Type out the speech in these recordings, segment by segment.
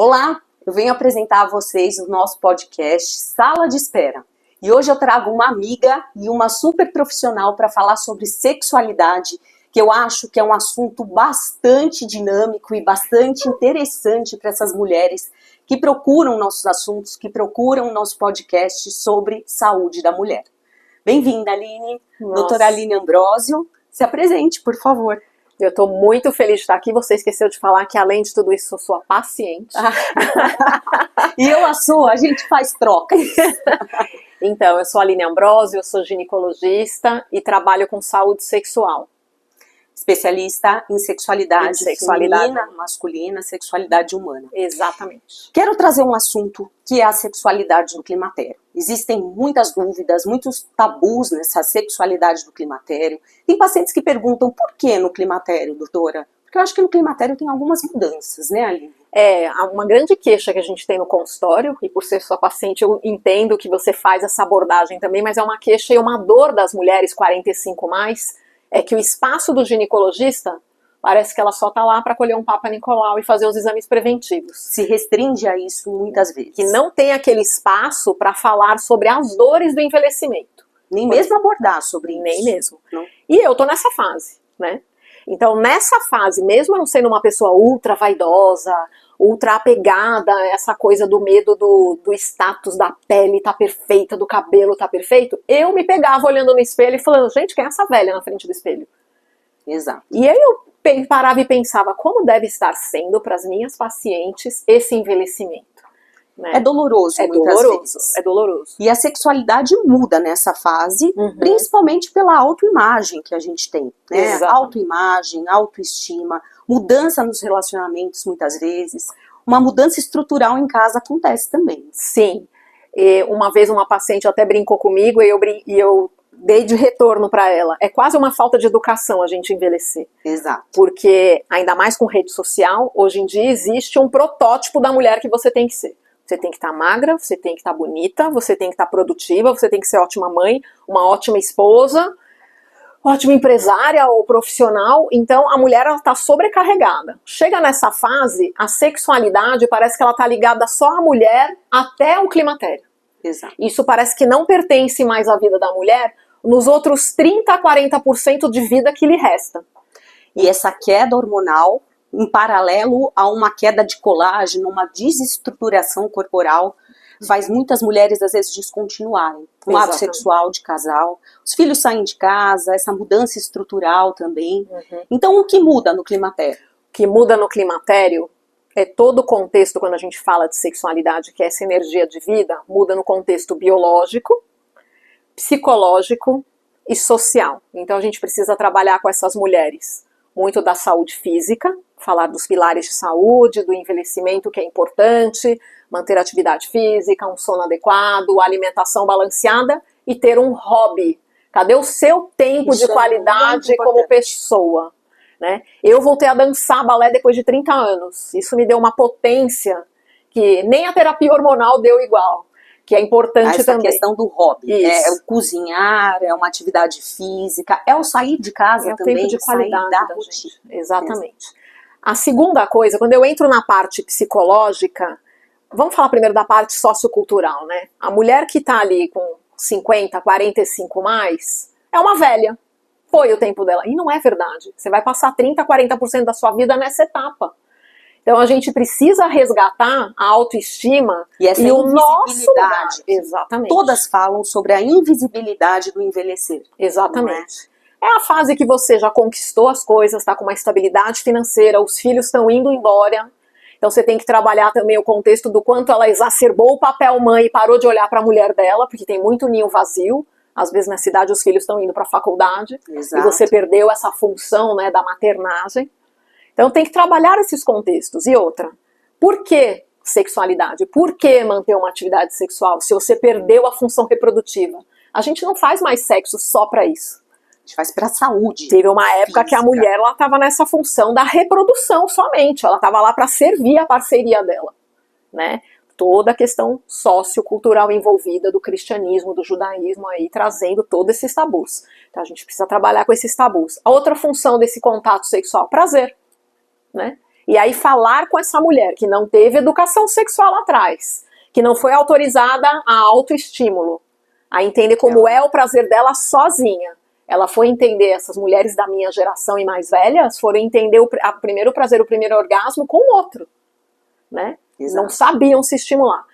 Olá, eu venho apresentar a vocês o nosso podcast Sala de Espera. E hoje eu trago uma amiga e uma super profissional para falar sobre sexualidade, que eu acho que é um assunto bastante dinâmico e bastante interessante para essas mulheres que procuram nossos assuntos, que procuram nosso podcast sobre saúde da mulher. Bem-vinda, Aline. Doutora Aline Ambrosio. Se apresente, por favor. Eu estou muito feliz de estar aqui. Você esqueceu de falar que, além de tudo isso, eu sou a paciente. E eu a sua, a gente faz trocas. Então, eu sou a Aline Ambrosio, eu sou ginecologista e trabalho com saúde sexual. Especialista em sexualidade feminina, masculina, sexualidade humana. Exatamente. Quero trazer um assunto que é a sexualidade do climatério. Existem muitas dúvidas, muitos tabus nessa sexualidade do climatério. Tem pacientes que perguntam por que no climatério, doutora? Porque eu acho que no climatério tem algumas mudanças, né, Aline? Uma grande queixa que a gente tem no consultório, e por ser sua paciente eu entendo que você faz essa abordagem também, mas é uma queixa e uma dor das mulheres 45+, é que o espaço do ginecologista parece que ela só tá lá para colher um Papa Nicolau e fazer os exames preventivos. Se restringe a isso muitas vezes. Que não tem aquele espaço para falar sobre as dores do envelhecimento. Nem mesmo abordar sobre isso. Nem mesmo. Não. E eu tô nessa fase, né? Então, nessa fase, mesmo eu não sendo uma pessoa ultra vaidosa, ultra apegada a essa coisa do medo do status da pele tá perfeita, do cabelo tá perfeito, eu me pegava olhando no espelho e falando, gente, quem é essa velha na frente do espelho? Exato. E aí eu parava e pensava, como deve estar sendo para as minhas pacientes esse envelhecimento? Né? É doloroso muitas vezes. É doloroso. E a sexualidade muda nessa fase, principalmente pela autoimagem que a gente tem, né? Autoimagem, autoestima, mudança nos relacionamentos muitas vezes, uma mudança estrutural em casa acontece também. Sim. E uma vez uma paciente até brincou comigo e eu dei de retorno para ela. É quase uma falta de educação a gente envelhecer. Exato. Porque, ainda mais com rede social, hoje em dia existe um protótipo da mulher que você tem que ser. Você tem que estar magra, você tem que estar bonita, você tem que estar produtiva, você tem que ser ótima mãe, uma ótima esposa, ótima empresária ou profissional. Então a mulher está sobrecarregada. Chega nessa fase, a sexualidade parece que ela está ligada só à mulher até o climatério. Exato. Isso parece que não pertence mais à vida da mulher nos outros 30 a 40% de vida que lhe resta. E essa queda hormonal, em paralelo a uma queda de colágeno, uma desestruturação corporal, faz muitas mulheres às vezes descontinuarem o ato sexual de casal, os filhos saem de casa, essa mudança estrutural também. Então o que muda no climatério? O que muda no climatério é todo o contexto, quando a gente fala de sexualidade, que é essa energia de vida, muda no contexto biológico, psicológico e social. Então a gente precisa trabalhar com essas mulheres muito da saúde física, falar dos pilares de saúde, do envelhecimento que é importante, manter atividade física, um sono adequado, alimentação balanceada e ter um hobby. Cadê o seu tempo de qualidade como pessoa? Né? Eu voltei a dançar balé depois de 30 anos. Isso me deu uma potência que nem a terapia hormonal deu igual. Que é importante também. Essa questão do hobby, é o cozinhar, é uma atividade física, é o sair de casa também, tempo de qualidade da rotina. Exatamente. A segunda coisa, quando eu entro na parte psicológica, vamos falar primeiro da parte sociocultural, né? A mulher que tá ali com 50, 45+, é uma velha. Foi o tempo dela. E não é verdade. Você vai passar 30, 40% da sua vida nessa etapa. Então a gente precisa resgatar a autoestima e o nosso lugar. Exatamente. Todas falam sobre a invisibilidade do envelhecer. Exatamente. É a fase que você já conquistou as coisas, está com uma estabilidade financeira, os filhos estão indo embora. Então você tem que trabalhar também o contexto do quanto ela exacerbou o papel mãe e parou de olhar para a mulher dela, porque tem muito ninho vazio. Às vezes na cidade os filhos estão indo para a faculdade. Exato. E você perdeu essa função, né, da maternagem. Então tem que trabalhar esses contextos. E outra, por que sexualidade? Por que manter uma atividade sexual se você perdeu a função reprodutiva? A gente não faz mais sexo só para isso. A gente faz para a saúde. Teve uma época que a mulher estava nessa função da reprodução somente. Ela estava lá para servir a parceria dela, né? Toda a questão sociocultural envolvida do cristianismo, do judaísmo aí, trazendo todos esses tabus. Então a gente precisa trabalhar com esses tabus. A outra função desse contato sexual, prazer, né? E aí falar com essa mulher que não teve educação sexual atrás, que não foi autorizada a autoestímulo, a entender como é o prazer dela sozinha. Ela foi entender, essas mulheres da minha geração e mais velhas, foram entender primeiro prazer, o primeiro orgasmo com o outro, né? Exato. Não sabiam se estimular.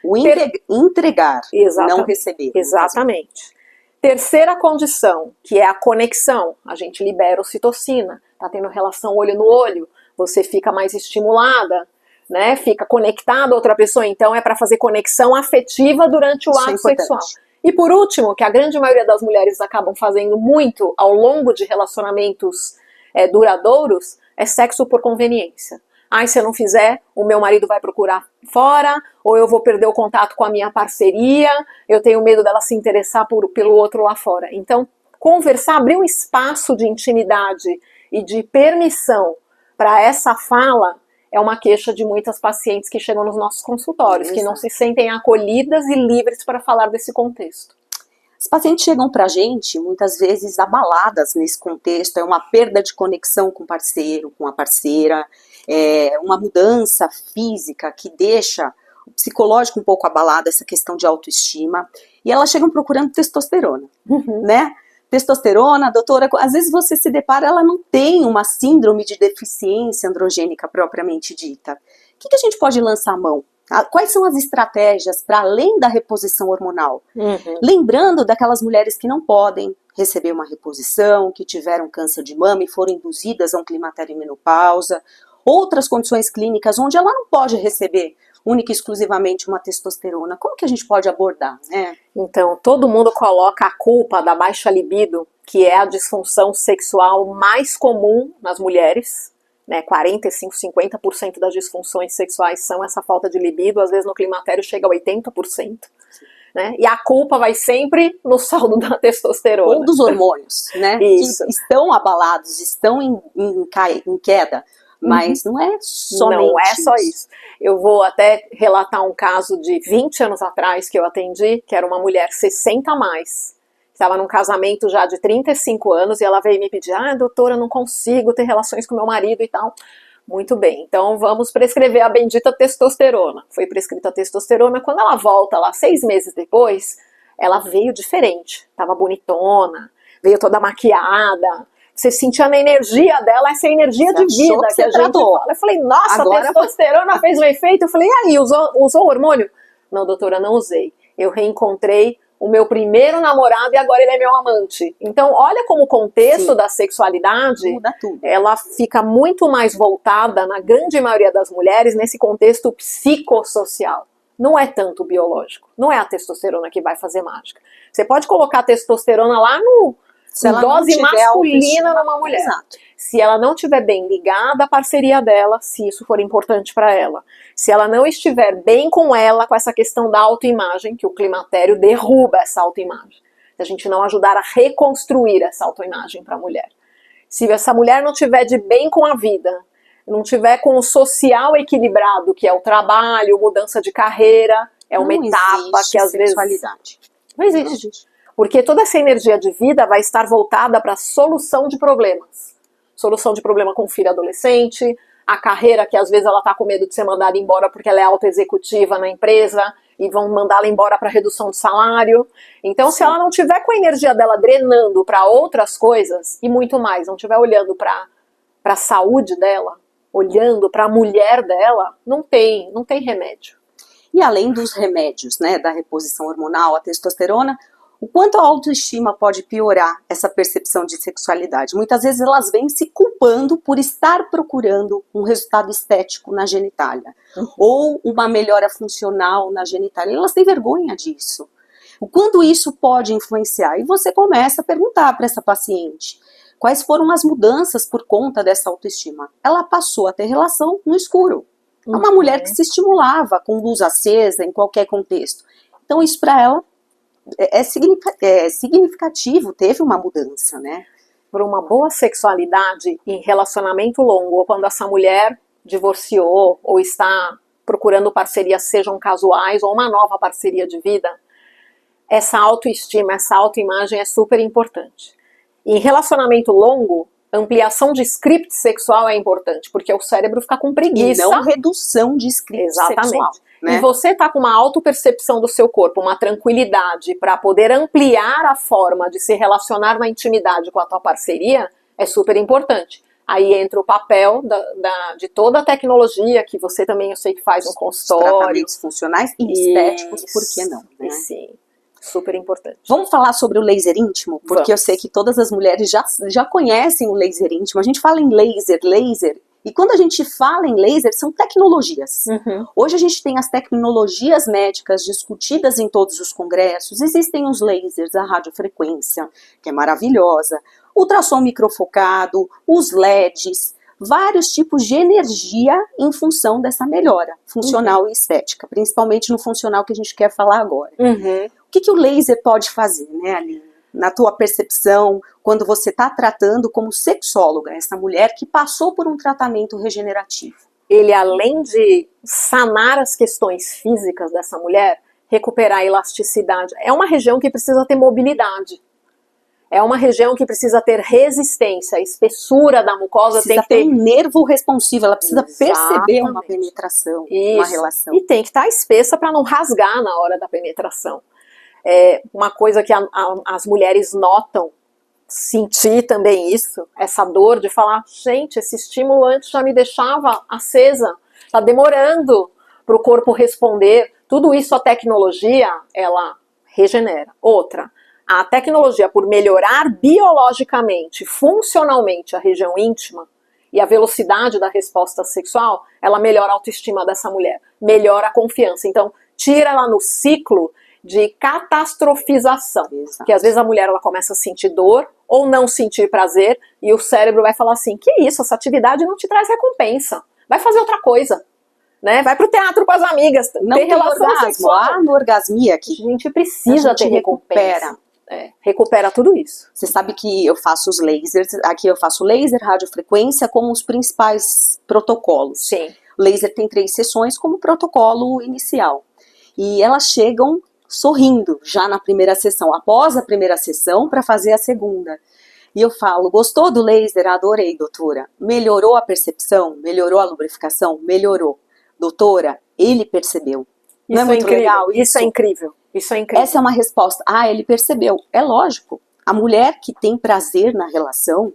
Entregar, não receber. Exatamente. Terceira condição, que é a conexão. A gente libera ocitocina, tá tendo relação olho no olho, você fica mais estimulada, né? Fica conectada a outra pessoa, então é para fazer conexão afetiva durante o ato sexual. E por último, que a grande maioria das mulheres acabam fazendo muito ao longo de relacionamentos duradouros, é sexo por conveniência. Ai, se eu não fizer, o meu marido vai procurar fora, ou eu vou perder o contato com a minha parceria, eu tenho medo dela se interessar pelo outro lá fora. Então, conversar, abrir um espaço de intimidade e de permissão para essa fala é uma queixa de muitas pacientes que chegam nos nossos consultórios, que não se sentem acolhidas e livres para falar desse contexto. As pacientes chegam pra gente, muitas vezes, abaladas nesse contexto, é uma perda de conexão com o parceiro, com a parceira, uma mudança física que deixa o psicológico um pouco abalado, essa questão de autoestima, e elas chegam procurando testosterona, né? Testosterona, doutora, às vezes você se depara, ela não tem uma síndrome de deficiência androgênica propriamente dita. O que a gente pode lançar a mão? Quais são as estratégias para além da reposição hormonal? Lembrando daquelas mulheres que não podem receber uma reposição, que tiveram câncer de mama e foram induzidas a um climatério e menopausa, outras condições clínicas onde ela não pode receber única e exclusivamente uma testosterona. Como que a gente pode abordar, né? Então, todo mundo coloca a culpa da baixa libido, que é a disfunção sexual mais comum nas mulheres, né? 45, 50% das disfunções sexuais são essa falta de libido, às vezes no climatério chega a 80%. Né? E a culpa vai sempre no saldo da testosterona. Ou dos hormônios, né? Isso. Que estão abalados, estão em queda. Mas não é somente Não é só isso. Eu vou até relatar um caso de 20 anos atrás que eu atendi, que era uma mulher 60 a mais. Estava num casamento já de 35 anos e ela veio me pedir, doutora, eu não consigo ter relações com meu marido e tal. Muito bem, então vamos prescrever a bendita testosterona. Foi prescrita a testosterona, quando ela volta lá 6 meses depois, ela veio diferente. Estava bonitona, veio toda maquiada. Você sentia na energia dela, essa energia de vida que a gente fala. Eu falei, nossa, a testosterona fez um efeito. Eu falei, e aí, usou hormônio? Não, doutora, não usei. Eu reencontrei o meu primeiro namorado e agora ele é meu amante. Então, olha como o contexto da sexualidade, muda tudo. Ela fica muito mais voltada, na grande maioria das mulheres, nesse contexto psicossocial. Não é tanto biológico. Não é a testosterona que vai fazer mágica. Você pode colocar a testosterona lá no... dose masculina numa mulher. Exato. Se ela não estiver bem ligada à parceria dela, se isso for importante para ela, se ela não estiver bem com ela, com essa questão da autoimagem, que o climatério derruba essa autoimagem, se a gente não ajudar a reconstruir essa autoimagem para a mulher. Se essa mulher não estiver de bem com a vida, não tiver com o social equilibrado, que é o trabalho, mudança de carreira, é uma etapa que às vezes... Não existe. Porque toda essa energia de vida vai estar voltada para a solução de problemas. Solução de problema com o filho adolescente, a carreira que às vezes ela está com medo de ser mandada embora porque ela é autoexecutiva na empresa e vão mandá-la embora para redução de salário. Então, se ela não tiver com a energia dela drenando para outras coisas e muito mais, não tiver olhando para a saúde dela, olhando para a mulher dela, não tem remédio. E além dos remédios, né, da reposição hormonal, a testosterona, o quanto a autoestima pode piorar essa percepção de sexualidade? Muitas vezes elas vêm se culpando por estar procurando um resultado estético na genitália, ou uma melhora funcional na genitália. Elas têm vergonha disso. O quanto isso pode influenciar? E você começa a perguntar para essa paciente, quais foram as mudanças por conta dessa autoestima? Ela passou a ter relação no escuro. É uma mulher que se estimulava com luz acesa em qualquer contexto. Então isso para ela é significativo, teve uma mudança, né? Por uma boa sexualidade em relacionamento longo, ou quando essa mulher divorciou, ou está procurando parcerias, sejam casuais, ou uma nova parceria de vida, essa autoestima, essa autoimagem é super importante. Em relacionamento longo, Ampliação de script sexual é importante, porque o cérebro fica com preguiça. E não redução de script sexual. Né? E você tá com uma autopercepção do seu corpo, uma tranquilidade para poder ampliar a forma de se relacionar na intimidade com a tua parceria, é super importante. Aí entra o papel de toda a tecnologia, que você também, eu sei que faz um consultório. Tratamentos funcionais e estéticos, por que não? Né? Sim, super importante. Vamos falar sobre o laser íntimo? Porque eu sei que todas as mulheres já conhecem o laser íntimo. A gente fala em laser, e quando a gente fala em laser, são tecnologias. Hoje a gente tem as tecnologias médicas discutidas em todos os congressos. Existem os lasers, a radiofrequência, que é maravilhosa, ultrassom microfocado, os LEDs, vários tipos de energia em função dessa melhora funcional e estética, principalmente no funcional que a gente quer falar agora. O que o laser pode fazer, né, Aline? Na tua percepção, quando você está tratando como sexóloga, essa mulher que passou por um tratamento regenerativo? Ele, além de sanar as questões físicas dessa mulher, recuperar a elasticidade, é uma região que precisa ter mobilidade. É uma região que precisa ter resistência, a espessura da mucosa precisa tem que ter um nervo responsivo, ela precisa perceber uma penetração, uma relação. E tem que estar espessa para não rasgar na hora da penetração. É uma coisa que as mulheres notam, sentir também isso, essa dor de falar, gente, esse estímulo antes já me deixava acesa, tá demorando para o corpo responder. Tudo isso a tecnologia, ela regenera. Outra, a tecnologia, por melhorar biologicamente, funcionalmente a região íntima e a velocidade da resposta sexual, ela melhora a autoestima dessa mulher, melhora a confiança. Então, tira ela no ciclo de catastrofização, que às vezes a mulher ela começa a sentir dor ou não sentir prazer e o cérebro vai falar assim, que isso, essa atividade não te traz recompensa, vai fazer outra coisa, né? Vai pro teatro com as amigas, não tem relação orgasmo, sexual. No orgasmia que a gente precisa ter recompensa. Recupera tudo isso. Você sabe que eu faço os lasers, aqui eu faço laser, radiofrequência como os principais protocolos. Sim. O laser tem 3 sessões como protocolo inicial. E elas chegam sorrindo já na primeira sessão, após a primeira sessão para fazer a segunda. E eu falo, gostou do laser? Adorei, doutora. Melhorou a percepção? Melhorou a lubrificação? Melhorou. Doutora, ele percebeu. Não é muito legal? Isso é incrível. Isso é incrível. Essa é uma resposta. Ah, ele percebeu. É lógico. A mulher que tem prazer na relação,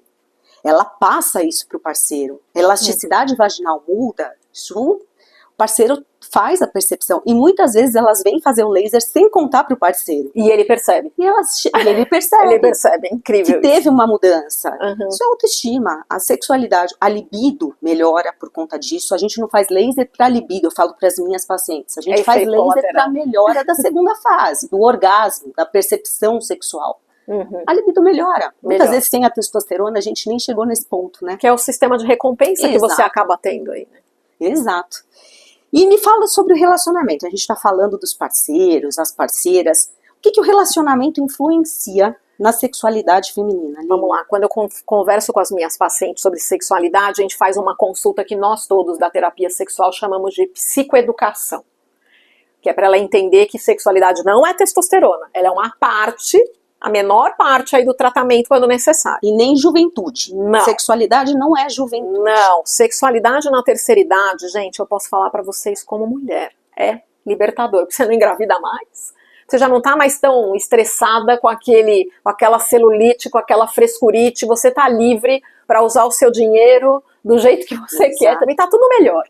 ela passa isso pro parceiro. A elasticidade vaginal muda, isso o parceiro faz a percepção. E muitas vezes elas vêm fazer o laser sem contar pro parceiro. E ele percebe. E ele percebe. Ele percebe, é incrível. Que teve uma mudança. Isso é autoestima. A sexualidade, a libido melhora por conta disso. A gente não faz laser pra libido, eu falo pras minhas pacientes. A gente faz laser pra melhora da segunda fase, do orgasmo, da percepção sexual. A libido melhora. Muitas vezes sem a testosterona a gente nem chegou nesse ponto, né? Que é o sistema de recompensa que você acaba tendo aí, né? Exato. E me fala sobre o relacionamento. A gente está falando dos parceiros, as parceiras. O que o relacionamento influencia na sexualidade feminina? Vamos lá. Quando eu converso com as minhas pacientes sobre sexualidade, a gente faz uma consulta que nós todos da terapia sexual chamamos de psicoeducação. Que é para ela entender que sexualidade não é testosterona. Ela é uma parte, a menor parte aí do tratamento quando necessário. E nem juventude. Não. Sexualidade não é juventude. Não. Sexualidade na terceira idade, gente, eu posso falar pra vocês como mulher. É libertador. Porque você não engravida mais. Você já não tá mais tão estressada com aquela celulite, com aquela frescurite. Você tá livre pra usar o seu dinheiro do jeito que você quer. Também tá tudo melhor.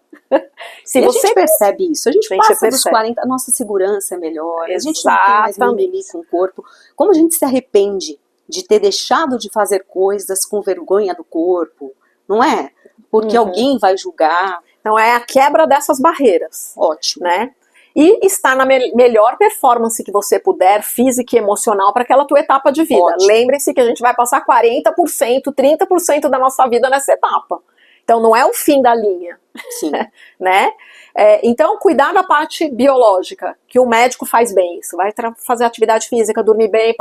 Se você gente percebe isso, a gente passa dos 40, a nossa segurança é melhor, a gente não tem mais mimimi com o corpo. Como a gente se arrepende de ter deixado de fazer coisas com vergonha do corpo, não é? Porque alguém vai julgar. Então é a quebra dessas barreiras. Ótimo. Né? E estar na melhor performance que você puder, física e emocional, para aquela tua etapa de vida. Lembrem-se que a gente vai passar 40%, 30% da nossa vida nessa etapa. Então não é o fim da linha. Sim. Né? Então cuidar da parte biológica, que o médico faz bem isso. Vai fazer atividade física, dormir bem,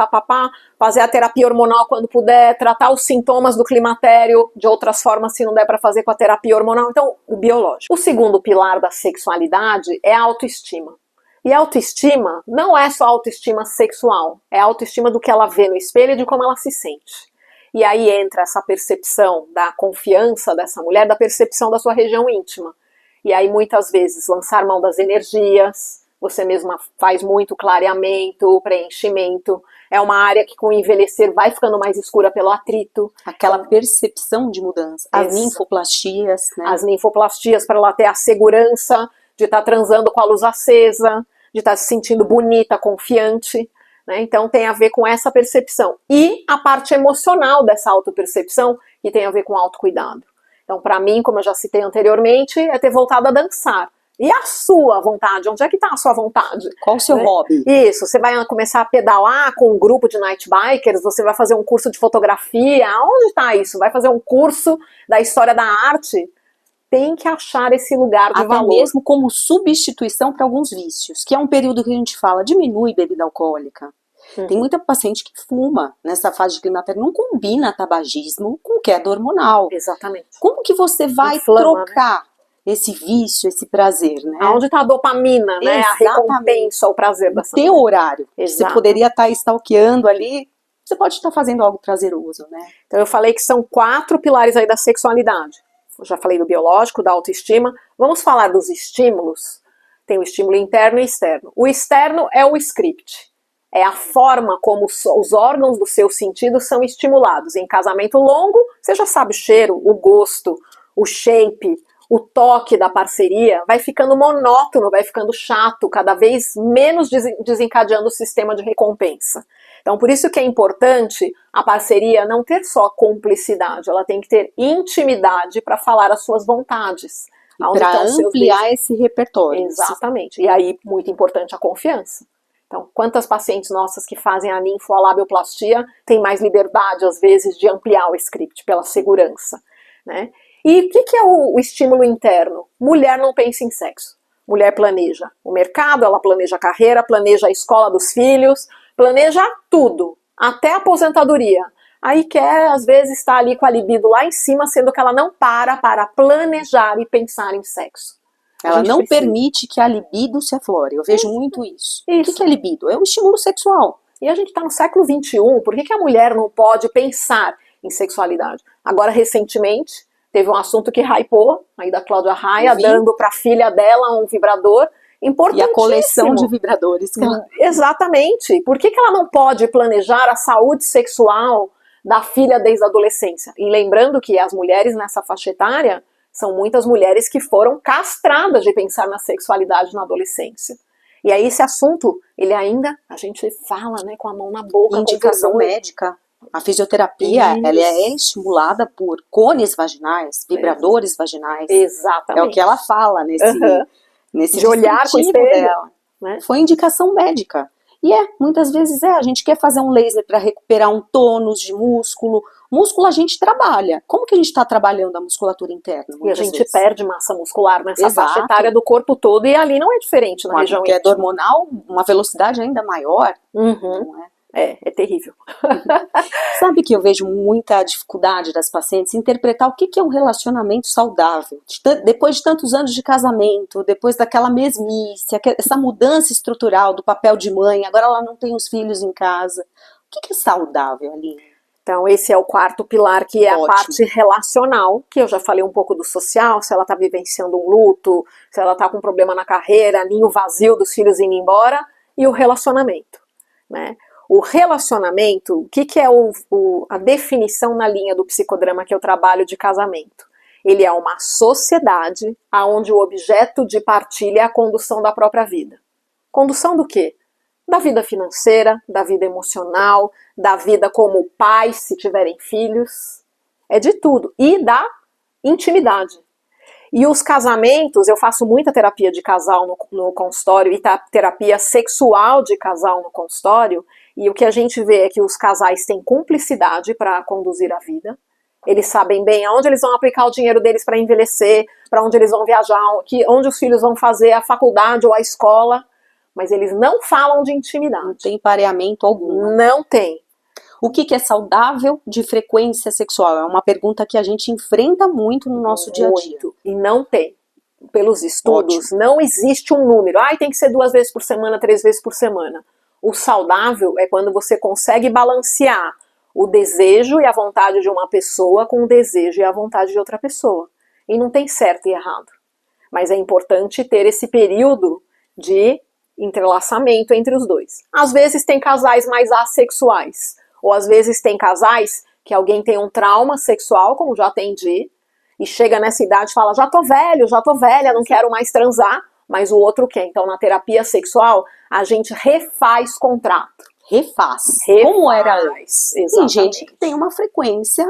fazer a terapia hormonal quando puder, tratar os sintomas do climatério de outras formas se não der para fazer com a terapia hormonal. Então o biológico. O segundo pilar da sexualidade é a autoestima. E a autoestima não é só autoestima sexual, é a autoestima do que ela vê no espelho e de como ela se sente. E aí entra essa percepção da confiança dessa mulher, da percepção da sua região íntima. E aí muitas vezes lançar mão das energias, você mesma faz muito clareamento, preenchimento. É uma área que com o envelhecer vai ficando mais escura pelo atrito. Aquela percepção de mudança. As ninfoplastias, né? As ninfoplastias para ela ter a segurança de estar transando com a luz acesa, de estar se sentindo bonita, confiante. Né? Então tem a ver com essa percepção. E a parte emocional dessa autopercepção, que tem a ver com autocuidado. Então, para mim, como eu já citei anteriormente, é ter voltado a dançar. E a sua vontade? Onde é que está a sua vontade? Qual o seu hobby? Isso, você vai começar a pedalar com um grupo de night bikers, você vai fazer um curso de fotografia, onde está isso? Vai fazer um curso da história da arte? Tem que achar esse lugar de valor. Até mesmo como substituição para alguns vícios, que é um período que a gente fala, diminui bebida alcoólica. Tem muita paciente que fuma nessa fase de climatério, não combina tabagismo com queda hormonal. Exatamente. Como que você vai trocar esse vício, esse prazer, né? Onde está a dopamina, né? A recompensa, o prazer da teu horário. Exato. Você poderia estar stalkeando ali, você pode estar fazendo algo prazeroso, né? Então eu falei que são 4 pilares aí da sexualidade. Eu já falei do biológico, da autoestima. Vamos falar dos estímulos. Tem o estímulo interno e externo. O externo é o script. É a forma como os órgãos do seu sentido são estimulados. Em casamento longo, você já sabe o cheiro, o gosto, o shape, o toque da parceria. Vai ficando monótono, vai ficando chato, cada vez menos desencadeando o sistema de recompensa. Então, por isso que é importante a parceria não ter só cumplicidade, ela tem que ter intimidade para falar as suas vontades. Para ampliar esse repertório. Exatamente. E aí, muito importante, a confiança. Então, quantas pacientes nossas que fazem a ninfo, a labioplastia, têm mais liberdade, às vezes, de ampliar o script pela segurança, né? E o que é o estímulo interno? Mulher não pensa em sexo. Mulher planeja o mercado, ela planeja a carreira, planeja a escola dos filhos, planeja tudo, até a aposentadoria. Aí quer, às vezes, estar ali com a libido lá em cima, sendo que ela não para planejar e pensar em sexo. Ela não permite que a libido se aflore. Eu vejo muito isso. O que é libido? É um estímulo sexual. E a gente está no século XXI, por que a mulher não pode pensar em sexualidade? Agora, recentemente, teve um assunto que hypou, aí da Cláudia Raia, dando para a filha dela um vibrador importantíssimo. E a coleção de vibradores. Exatamente. Por que ela não pode planejar a saúde sexual da filha desde a adolescência? E lembrando que as mulheres nessa faixa etária são muitas mulheres que foram castradas de pensar na sexualidade na adolescência. E aí esse assunto, ele ainda, a gente fala, né, com a mão na boca. Indicação médica. A fisioterapia, ela é estimulada por cones vaginais, vibradores vaginais. Exatamente. É o que ela fala nesse de olhar com o espelho dela. Né? Foi indicação médica. E muitas vezes a gente quer fazer um laser para recuperar um tônus de músculo. Músculo a gente trabalha. Como que a gente está trabalhando a musculatura interna? E a gente perde massa muscular nessa faixa etária do corpo todo, e ali não é diferente na região íntima. Queda hormonal, uma velocidade ainda maior. Não é? É terrível. Sabe que eu vejo muita dificuldade das pacientes em interpretar o que é um relacionamento saudável. Depois de tantos anos de casamento, depois daquela mesmice, essa mudança estrutural do papel de mãe, agora ela não tem os filhos em casa. O que é saudável, Aline? Então esse é o 4º pilar, que é a parte relacional, que eu já falei um pouco do social, se ela está vivenciando um luto, se ela está com um problema na carreira, ninho vazio dos filhos indo embora, e o relacionamento, né? O relacionamento, o que é a definição na linha do psicodrama que eu trabalho de casamento? Ele é uma sociedade onde o objeto de partilha é a condução da própria vida. Condução do quê? Da vida financeira, da vida emocional, da vida como pais, se tiverem filhos, é de tudo. E da intimidade. E os casamentos, eu faço muita terapia de casal no consultório e terapia sexual de casal no consultório, e o que a gente vê é que os casais têm cumplicidade para conduzir a vida. Eles sabem bem aonde eles vão aplicar o dinheiro deles para envelhecer, para onde eles vão viajar, onde os filhos vão fazer a faculdade ou a escola, mas eles não falam de intimidade. Não tem pareamento algum. Não tem. O que é saudável de frequência sexual? É uma pergunta que a gente enfrenta muito no nosso dia a dia. E não tem. Pelos estudos, não existe um número. Tem que ser 2 vezes por semana, 3 vezes por semana. O saudável é quando você consegue balancear o desejo e a vontade de uma pessoa com o desejo e a vontade de outra pessoa. E não tem certo e errado. Mas é importante ter esse período de entrelaçamento entre os dois. Às vezes tem casais mais assexuais, ou às vezes tem casais que alguém tem um trauma sexual, como já atendi, e chega nessa idade e fala, já tô velho, já tô velha, não quero mais transar, mas o outro quer. Então na terapia sexual a gente refaz contrato. Refaz. Como era antes. Tem gente que tem uma frequência,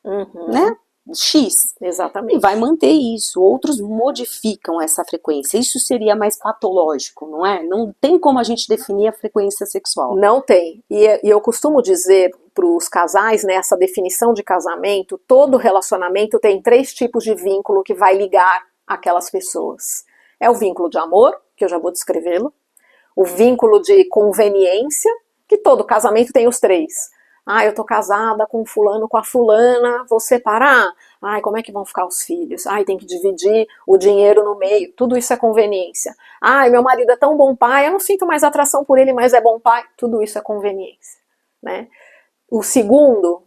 né? X. Exatamente. E vai manter isso. Outros modificam essa frequência. Isso seria mais patológico, não é? Não tem como a gente definir a frequência sexual. Não tem. E eu costumo dizer para os casais, nessa definição de casamento, todo relacionamento tem 3 tipos de vínculo que vai ligar aquelas pessoas. É o vínculo de amor, que eu já vou descrevê-lo. O vínculo de conveniência, que todo casamento tem os 3. Ah, eu tô casada com o fulano, com a fulana, vou separar? Ai, como é que vão ficar os filhos? Ai, tem que dividir o dinheiro no meio. Tudo isso é conveniência. Ai, meu marido é tão bom pai, eu não sinto mais atração por ele, mas é bom pai. Tudo isso é conveniência, né? O segundo,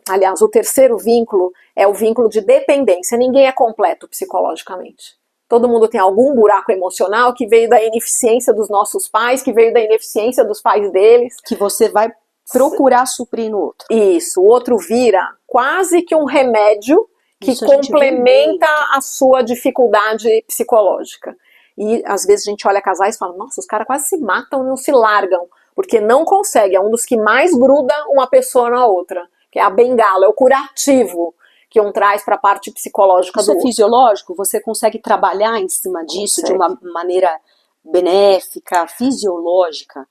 aliás, o terceiro vínculo é o vínculo de dependência. Ninguém é completo psicologicamente. Todo mundo tem algum buraco emocional que veio da ineficiência dos nossos pais, que veio da ineficiência dos pais deles. Que você vai procurar suprir no outro. Isso, o outro vira quase que um remédio que complementa a sua dificuldade psicológica. E às vezes a gente olha casais e fala, nossa, os caras quase se matam, não se largam, porque não consegue, é um dos que mais gruda uma pessoa na outra, que é a bengala, é o curativo que um traz para a parte psicológica do outro. Isso é fisiológico? Você consegue trabalhar em cima disso de uma maneira benéfica, fisiológica?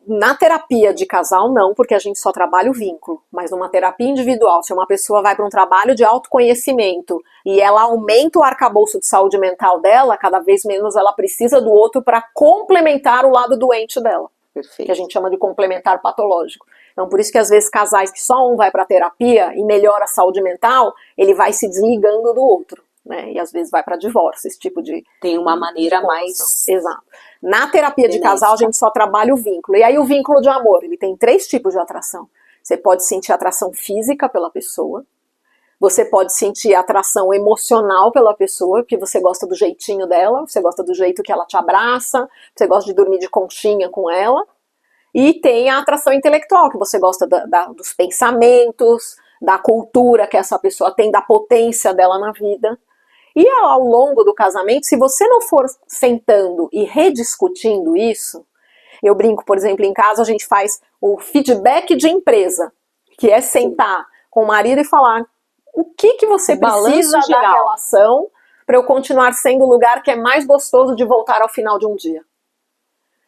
Na terapia de casal não, porque a gente só trabalha o vínculo, mas numa terapia individual, se uma pessoa vai para um trabalho de autoconhecimento e ela aumenta o arcabouço de saúde mental dela, cada vez menos ela precisa do outro para complementar o lado doente dela. Perfeito. Que a gente chama de complementar patológico. Então por isso que às vezes casais que só um vai para terapia e melhora a saúde mental, ele vai se desligando do outro. Né? E às vezes vai para divórcio, esse tipo de... Tem uma maneira mais... Exato. Na terapia de casal a gente só trabalha o vínculo. E aí o vínculo de amor, ele tem 3 tipos de atração. Você pode sentir atração física pela pessoa, você pode sentir atração emocional pela pessoa, porque você gosta do jeitinho dela, você gosta do jeito que ela te abraça, você gosta de dormir de conchinha com ela. E tem a atração intelectual, que você gosta dos pensamentos, da cultura que essa pessoa tem, da potência dela na vida. E ao longo do casamento, se você não for sentando e rediscutindo isso, eu brinco, por exemplo, em casa a gente faz o feedback de empresa, que é sentar com o marido e falar o que você precisa da relação para eu continuar sendo o lugar que é mais gostoso de voltar ao final de um dia.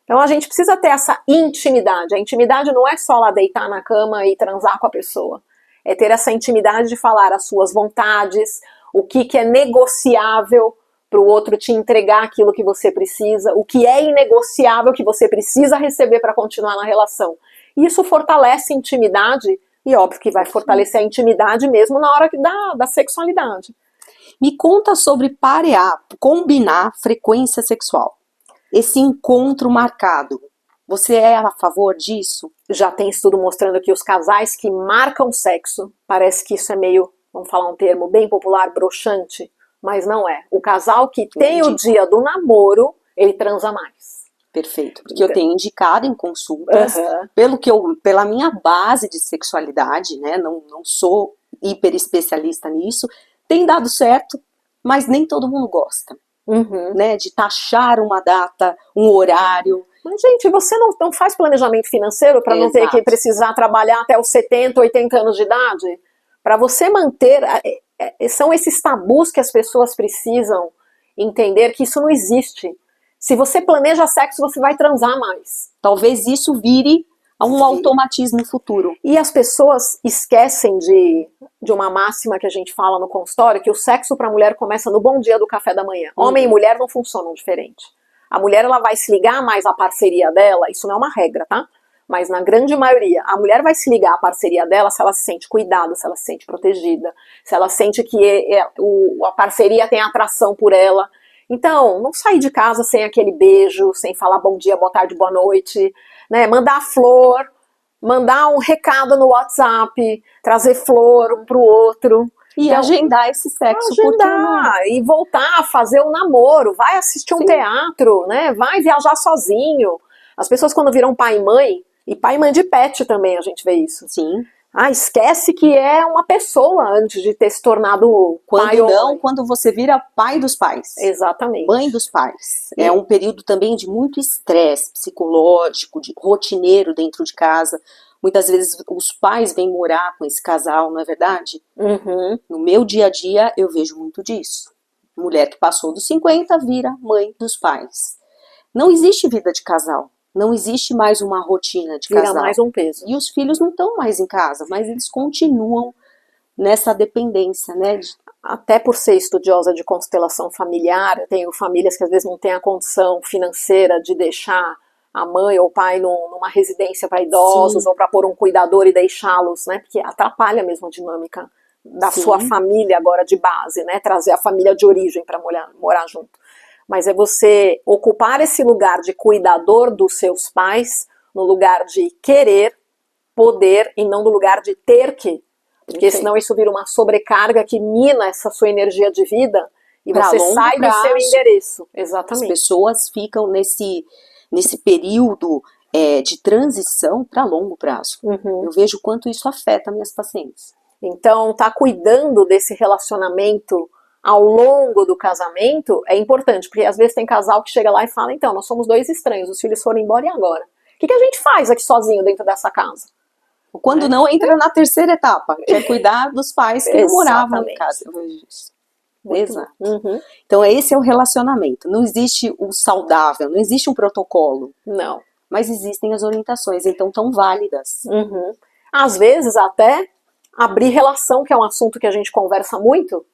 Então a gente precisa ter essa intimidade. A intimidade não é só lá deitar na cama e transar com a pessoa. É ter essa intimidade de falar as suas vontades, o que é negociável para o outro te entregar aquilo que você precisa, o que é inegociável que você precisa receber para continuar na relação. Isso fortalece a intimidade e óbvio que vai fortalecer a intimidade mesmo na hora da sexualidade. Me conta sobre parear, combinar frequência sexual. Esse encontro marcado. Você é a favor disso? Já tem estudo mostrando que os casais que marcam sexo, parece que isso é meio, vamos falar um termo bem popular, broxante, mas não é. O casal que tem o dia do namoro, ele transa mais. Perfeito, porque eu tenho indicado em consultas, pela minha base de sexualidade, né, não sou hiper especialista nisso, tem dado certo, mas nem todo mundo gosta. Né, de taxar uma data, um horário. Mas, gente, você não faz planejamento financeiro para não ter que precisar trabalhar até os 70, 80 anos de idade? Para você manter... São esses tabus que as pessoas precisam entender que isso não existe. Se você planeja sexo, você vai transar mais. Talvez isso vire a um automatismo futuro. E as pessoas esquecem de uma máxima que a gente fala no consultório, que o sexo para a mulher começa no bom dia do café da manhã. Homem e mulher não funcionam diferente. A mulher ela vai se ligar mais à parceria dela, isso não é uma regra, tá? Mas na grande maioria, a mulher vai se ligar à parceria dela se ela se sente cuidada, se ela se sente protegida, se ela sente que a parceria tem atração por ela. Então, não sair de casa sem aquele beijo, sem falar bom dia, boa tarde, boa noite, né? Mandar flor, mandar um recado no WhatsApp, trazer flor um pro outro. E então, agendar esse sexo. Agendar e voltar a fazer um namoro, vai assistir um teatro, né? Vai viajar sozinho. As pessoas quando viram pai e mãe de pet também a gente vê isso. Sim. Esquece que é uma pessoa antes de ter se tornado pai ou mãe. Quando você vira pai dos pais. Exatamente. Mãe dos pais. É um período também de muito estresse psicológico, de rotineiro dentro de casa. Muitas vezes os pais vêm morar com esse casal, não é verdade? Uhum. No meu dia a dia eu vejo muito disso. Mulher que passou dos 50 vira mãe dos pais. Não existe vida de casal. Não existe mais uma rotina de casal. Vira mais um peso. E os filhos não estão mais em casa, mas eles continuam nessa dependência, né? Até por ser estudiosa de constelação familiar, eu tenho famílias que às vezes não têm a condição financeira de deixar a mãe ou o pai numa residência para idosos, ou para pôr um cuidador e deixá-los, né? Porque atrapalha mesmo a dinâmica da sua família agora de base, né? Trazer a família de origem para morar junto. Mas é você ocupar esse lugar de cuidador dos seus pais, no lugar de querer, poder, e não no lugar de ter que. Porque senão isso vira uma sobrecarga que mina essa sua energia de vida e você sai do seu endereço. Exatamente. As pessoas ficam nesse período de transição para longo prazo. Eu vejo quanto isso afeta minhas pacientes. Então, tá cuidando desse relacionamento ao longo do casamento é importante, porque às vezes tem casal que chega lá e fala, então, nós somos dois estranhos, os filhos foram embora e agora? O que a gente faz aqui sozinho dentro dessa casa? Quando não entra na terceira etapa, que é cuidar dos pais que não moravam em casa. Eu vejo isso. Exato. Então esse é o relacionamento. Não existe o saudável, não existe um protocolo. Não. Mas existem as orientações, então tão válidas. Às vezes até abrir relação, que é um assunto que a gente conversa muito,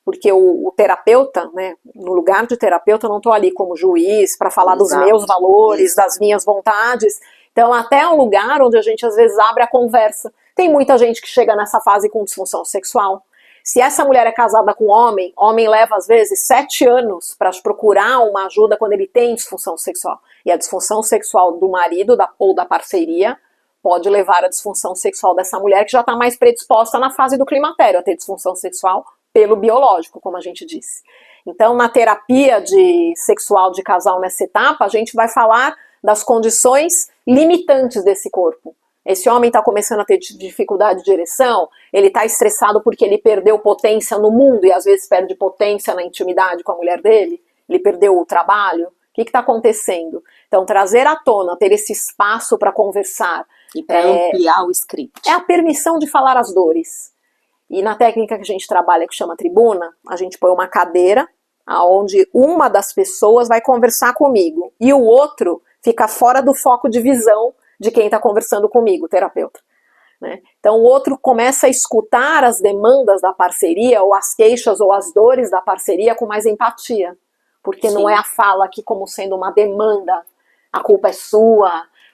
porque o terapeuta, né, no lugar de terapeuta eu não estou ali como juiz para falar dos meus valores, das minhas vontades. Então até é um lugar onde a gente às vezes abre a conversa. Tem muita gente que chega nessa fase com disfunção sexual. Se essa mulher é casada com homem leva às vezes 7 anos para procurar uma ajuda quando ele tem disfunção sexual. E a disfunção sexual do marido ou da parceria pode levar à disfunção sexual dessa mulher que já está mais predisposta na fase do climatério a ter disfunção sexual pelo biológico, como a gente disse. Então, na terapia sexual de casal nessa etapa, a gente vai falar das condições limitantes desse corpo. Esse homem está começando a ter dificuldade de ereção, ele está estressado porque ele perdeu potência no mundo e às vezes perde potência na intimidade com a mulher dele, ele perdeu o trabalho. O que está acontecendo? Então, trazer à tona, ter esse espaço para conversar. E para ampliar o script. É a permissão de falar as dores. E na técnica que a gente trabalha, que chama tribuna, a gente põe uma cadeira, onde uma das pessoas vai conversar comigo, e o outro fica fora do foco de visão de quem está conversando comigo, o terapeuta. Né? Então o outro começa a escutar as demandas da parceria, ou as queixas ou as dores da parceria com mais empatia. Porque não é a fala aqui como sendo uma demanda, a culpa é sua,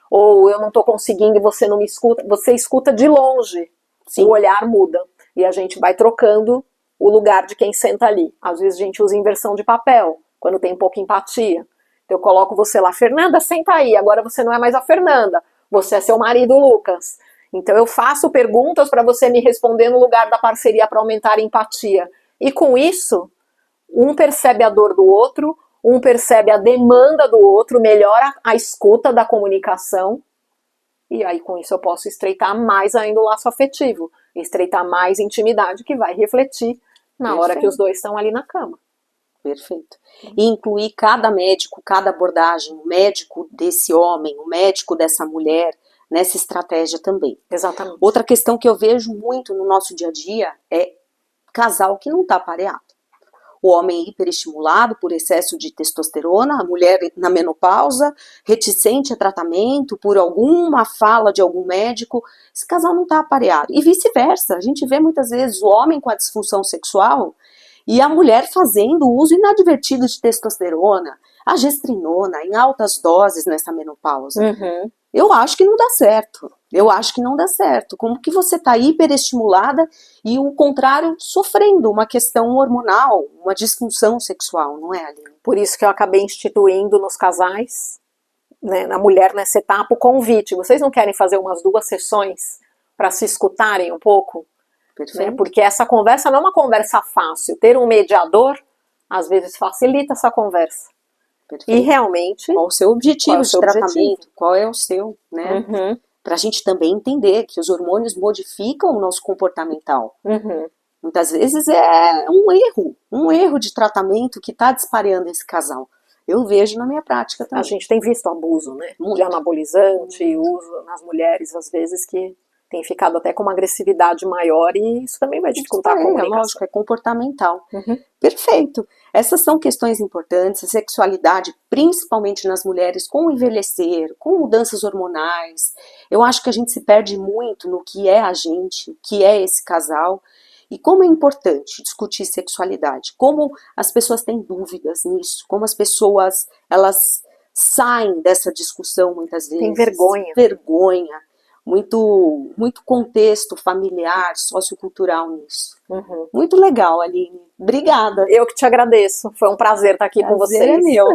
ou eu não estou conseguindo e você não me escuta. Você escuta de longe, o olhar muda. E a gente vai trocando o lugar de quem senta ali. Às vezes a gente usa inversão de papel, quando tem pouca empatia. Então eu coloco você lá, Fernanda, senta aí, agora você não é mais a Fernanda, você é seu marido, Lucas. Então eu faço perguntas para você me responder no lugar da parceria para aumentar a empatia. E com isso, um percebe a dor do outro, um percebe a demanda do outro, melhora a escuta da comunicação, e aí com isso eu posso estreitar mais ainda o laço afetivo, estreitar mais intimidade, que vai refletir na hora que os dois estão ali na cama. Perfeito. E incluir cada médico, cada abordagem, o médico desse homem, o médico dessa mulher, nessa estratégia também. Exatamente. Outra questão que eu vejo muito no nosso dia a dia é casal que não está pareado. O homem hiperestimulado por excesso de testosterona, a mulher na menopausa, reticente a tratamento por alguma fala de algum médico, esse casal não está apareado. E vice-versa, a gente vê muitas vezes o homem com a disfunção sexual e a mulher fazendo uso inadvertido de testosterona, a gestrinona, em altas doses nessa menopausa. Eu acho que não dá certo. Eu acho que não dá certo. Como que você está hiperestimulada e o contrário sofrendo uma questão hormonal, uma disfunção sexual, não é, Aline? Por isso que eu acabei instituindo nos casais né, na mulher nessa etapa o convite. Vocês não querem fazer umas 2 sessões para se escutarem um pouco? Né? Porque essa conversa não é uma conversa fácil. Ter um mediador, às vezes, facilita essa conversa. Perfeito. E realmente... Qual o seu objetivo de tratamento? Qual é o seu, né? Uhum. Para a gente também entender que os hormônios modificam o nosso comportamental. Uhum. Muitas vezes é um erro de tratamento que está disparando esse casal. Eu vejo na minha prática também. A gente tem visto abuso, né? Muito. De anabolizante, uso nas mulheres, às vezes, que tem ficado até com uma agressividade maior e isso também vai dificultar a comunicação. Lógico, é comportamental. Uhum. Perfeito. Essas são questões importantes, a sexualidade, principalmente nas mulheres, com o envelhecer, com mudanças hormonais. Eu acho que a gente se perde muito no que é a gente, o que é esse casal. E como é importante discutir sexualidade, como as pessoas têm dúvidas nisso, como as pessoas, elas saem dessa discussão muitas vezes. Tem vergonha. Muito contexto familiar, sociocultural nisso. Uhum. Muito legal, Aline. Obrigada. Eu que te agradeço. Foi um prazer estar aqui com vocês. Prazer é meu.